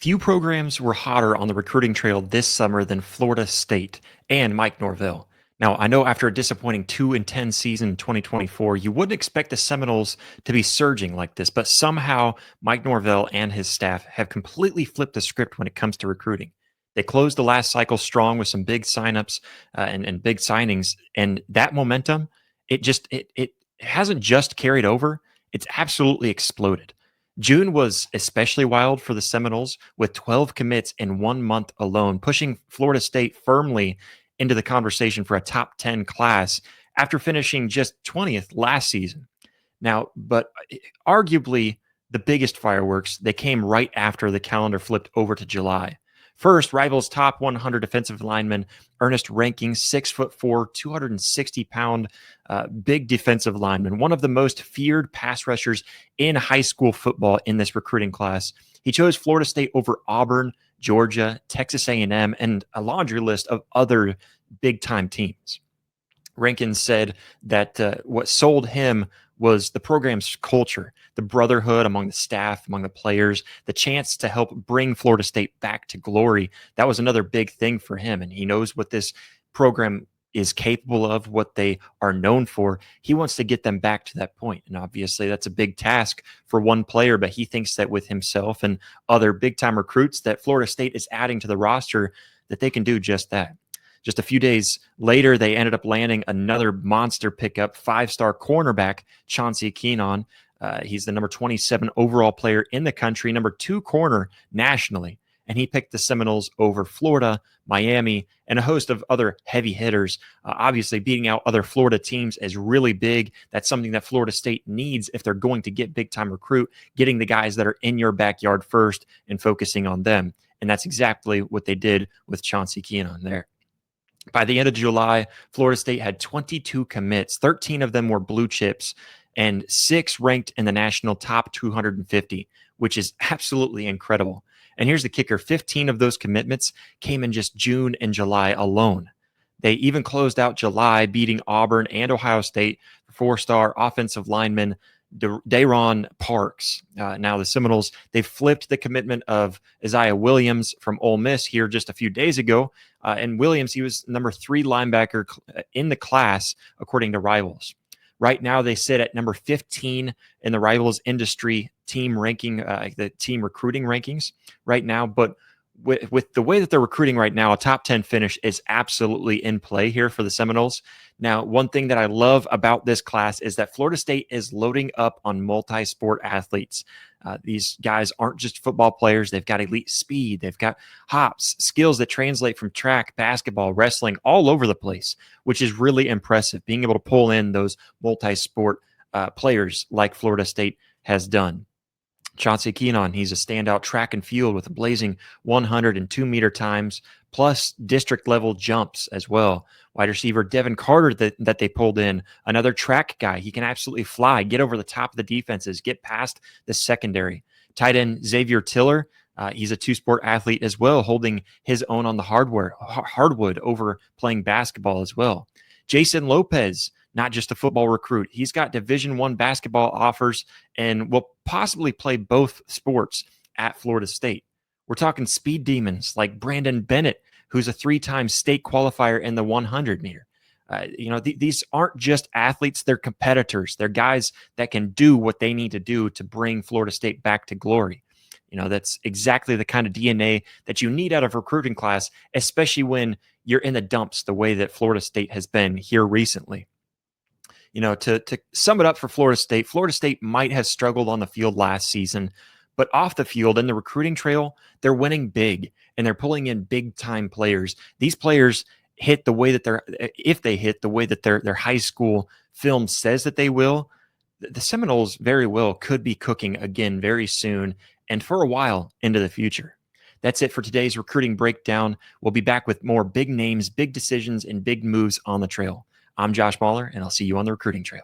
Few programs were hotter on the recruiting trail this summer than Florida State and Mike Norvell. Now, I know after a disappointing 2-10 season in 2024, you wouldn't expect the Seminoles to be surging like this, but somehow Mike Norvell and his staff have completely flipped the script when it comes to recruiting. They closed the last cycle strong with some big signups and big signings, and that momentum it hasn't just carried over; it's absolutely exploded. June was especially wild for the Seminoles with 12 commits in 1 month alone, pushing Florida State firmly into the conversation for a top 10 class after finishing just 20th last season. Now, but arguably the biggest fireworks, they came right after the calendar flipped over to July. First, Rivals top 100 defensive lineman Ernest Ranking, 6'4", 260-pound, big defensive lineman, one of the most feared pass rushers in high school football in this recruiting class. He chose Florida State over Auburn, Georgia, Texas A&M, and a laundry list of other big-time teams. Rankin said that what sold him was the program's culture, the brotherhood among the staff, among the players, the chance to help bring Florida State back to glory. That was another big thing for him, and he knows what this program is capable of, what they are known for. He wants to get them back to that point, and obviously that's a big task for one player, but he thinks that with himself and other big-time recruits that Florida State is adding to the roster, that they can do just that. Just a few days later, they ended up landing another monster pickup, five-star cornerback, Chauncey Keenan. He's the number 27 overall player in the country, number 2 corner nationally. And he picked the Seminoles over Florida, Miami, and a host of other heavy hitters. Obviously, beating out other Florida teams is really big. That's something that Florida State needs if they're going to get big-time recruit, getting the guys that are in your backyard first and focusing on them. And that's exactly what they did with Chauncey Keenan there. By the end of July, Florida State had 22 commits. 13 of them were blue chips and 6 ranked in the national top 250, which is absolutely incredible. And here's the kicker. 15 of those commitments came in just June and July alone. They even closed out July beating Auburn and Ohio State, 4-star offensive lineman Dayron Parks. Now the Seminoles, they flipped the commitment of Isaiah Williams from Ole Miss here just a few days ago. And Williams, he was number 3 linebacker in the class, according to Rivals. Right now, they sit at number 15 in the Rivals industry team ranking, the team recruiting rankings right now. But with the way that they're recruiting right now, a top 10 finish is absolutely in play here for the Seminoles. Now, one thing that I love about this class is that Florida State is loading up on multi-sport athletes. These guys aren't just football players. They've got elite speed. They've got hops, skills that translate from track, basketball, wrestling, all over the place, which is really impressive, being able to pull in those multi-sport players like Florida State has done. Chauncey Keenan, he's a standout track and field with a blazing 102-meter times, plus district-level jumps as well. Wide receiver Devin Carter that they pulled in, another track guy. He can absolutely fly, get over the top of the defenses, get past the secondary. Tight end Xavier Tiller, he's a 2-sport athlete as well, holding his own on the hardwood over playing basketball as well. Jason Lopez, not just a football recruit. He's got Division I basketball offers and will possibly play both sports at Florida State. We're talking speed demons like Brandon Bennett, who's a 3-time state qualifier in the 100-meter. These aren't just athletes, they're competitors. They're guys that can do what they need to do to bring Florida State back to glory. That's exactly the kind of DNA that you need out of a recruiting class, especially when you're in the dumps the way that Florida State has been here recently. To sum it up for Florida State might have struggled on the field last season, but off the field in the recruiting trail, they're winning big and they're pulling in big time players. These players hit the way that if they hit the way that their high school film says that they will, the Seminoles very well could be cooking again very soon and for a while into the future. That's it for today's recruiting breakdown. We'll be back with more big names, big decisions, and big moves on the trail. I'm Josh Mahler, and I'll see you on the recruiting trail.